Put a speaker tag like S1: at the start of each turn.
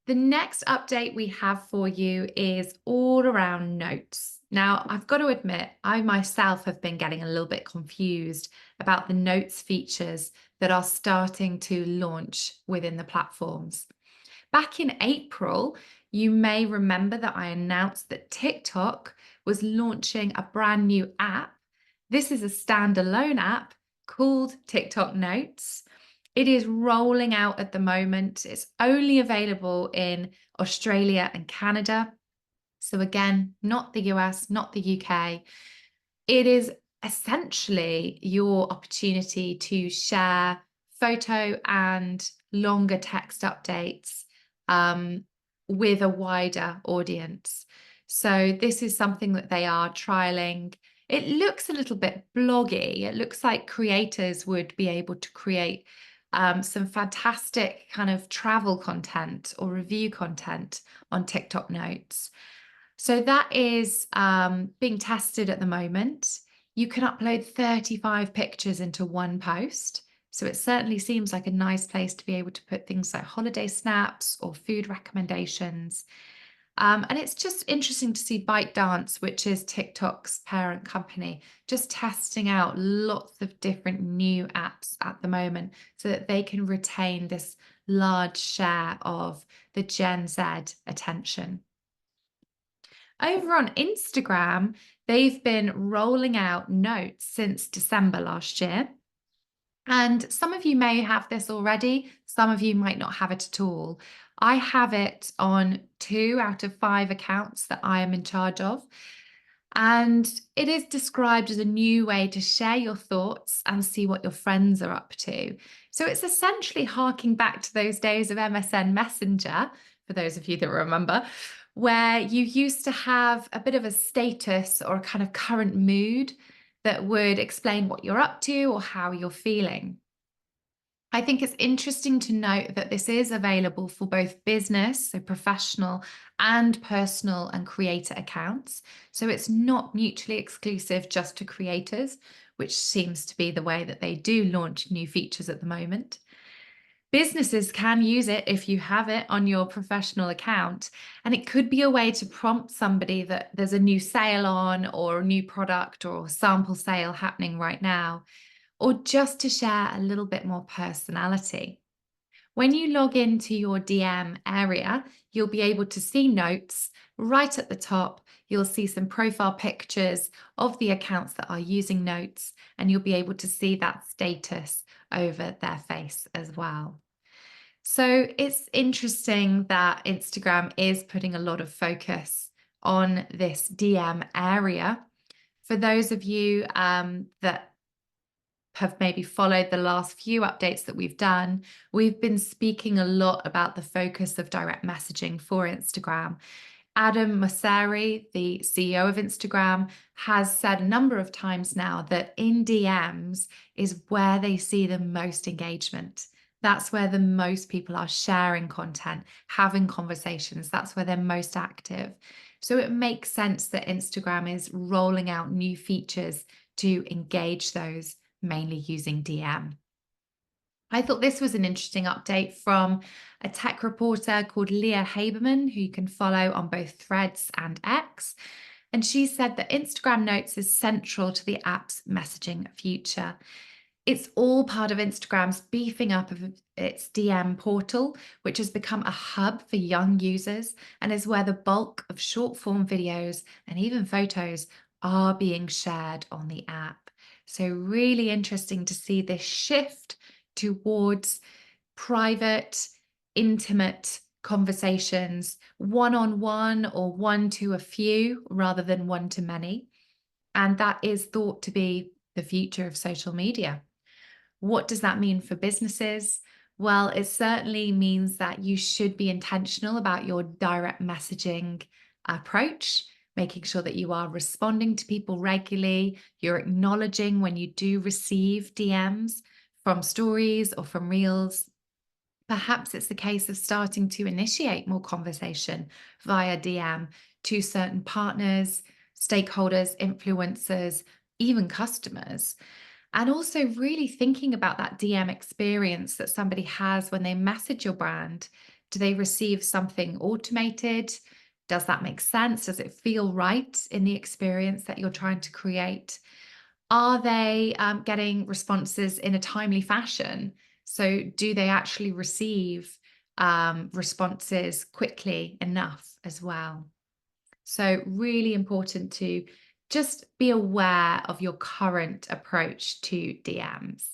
S1: The next update we have for you is all around notes. Now, I've got to admit, I myself have been getting a little bit confused about the notes features that are starting to launch within the platforms. Back in April, you may remember that I announced that TikTok was launching a brand new app. This is a standalone app called TikTok Notes. It is rolling out at the moment. It's only available in Australia and Canada. So, again, not the US, not the UK. It is essentially your opportunity to share photo and longer text updates um, with a wider audience. So, this is something that they are trialing. It looks a little bit bloggy. It looks like creators would be able to create some fantastic kind of travel content or review content on TikTok Notes. So that is being tested at the moment. You can upload 35 pictures into one post. So it certainly seems like a nice place to be able to put things like holiday snaps or food recommendations. And it's just interesting to see ByteDance, which is TikTok's parent company, just testing out lots of different new apps at the moment so that they can retain this large share of the Gen Z attention. Over on Instagram, they've been rolling out notes since December last year. And some of you may have this already, some of you might not have it at all. I have it on 2 out of 5 accounts that I am in charge of. And it is described as a new way to share your thoughts and see what your friends are up to. So it's essentially harking back to those days of MSN Messenger, for those of you that remember, where you used to have a bit of a status or a kind of current mood that would explain what you're up to or how you're feeling. I think it's interesting to note that this is available for both business, so professional, and personal and creator accounts. So it's not mutually exclusive just to creators, which seems to be the way that they do launch new features at the moment. Businesses can use it if you have it on your professional account, and it could be a way to prompt somebody that there's a new sale on, or a new product or sample sale happening right now, or just to share a little bit more personality. When you log into your DM area, you'll be able to see notes right at the top. You'll see some profile pictures of the accounts that are using notes, and you'll be able to see that status over their face as well. So it's interesting that Instagram is putting a lot of focus on this DM area. For those of you that have maybe followed the last few updates that we've done, we've been speaking a lot about the focus of direct messaging for Instagram. Adam Mosseri, the CEO of Instagram, has said a number of times now that in DMs is where they see the most engagement. That's where the most people are sharing content, having conversations. That's where they're most active. So it makes sense that Instagram is rolling out new features to engage those, mainly using DM. I thought this was an interesting update from a tech reporter called Leah Haberman, who you can follow on both Threads and X. And she said that Instagram Notes is central to the app's messaging future. It's all part of Instagram's beefing up of its DM portal, which has become a hub for young users and is where the bulk of short form videos and even photos are being shared on the app. So, really interesting to see this shift towards private, intimate conversations, one on one or one to a few rather than one to many. And that is thought to be the future of social media. What does that mean for businesses? Well, it certainly means that you should be intentional about your direct messaging approach, making sure that you are responding to people regularly, you're acknowledging when you do receive DMs from stories or from reels. Perhaps it's the case of starting to initiate more conversation via DM to certain partners, stakeholders, influencers, even customers. And also really thinking about that DM experience that somebody has when they message your brand. Do they receive something automated? Does that make sense? Does it feel right in the experience that you're trying to create? Are they getting responses in a timely fashion? So, do they actually receive responses quickly enough as well? So, really important to just be aware of your current approach to DMs.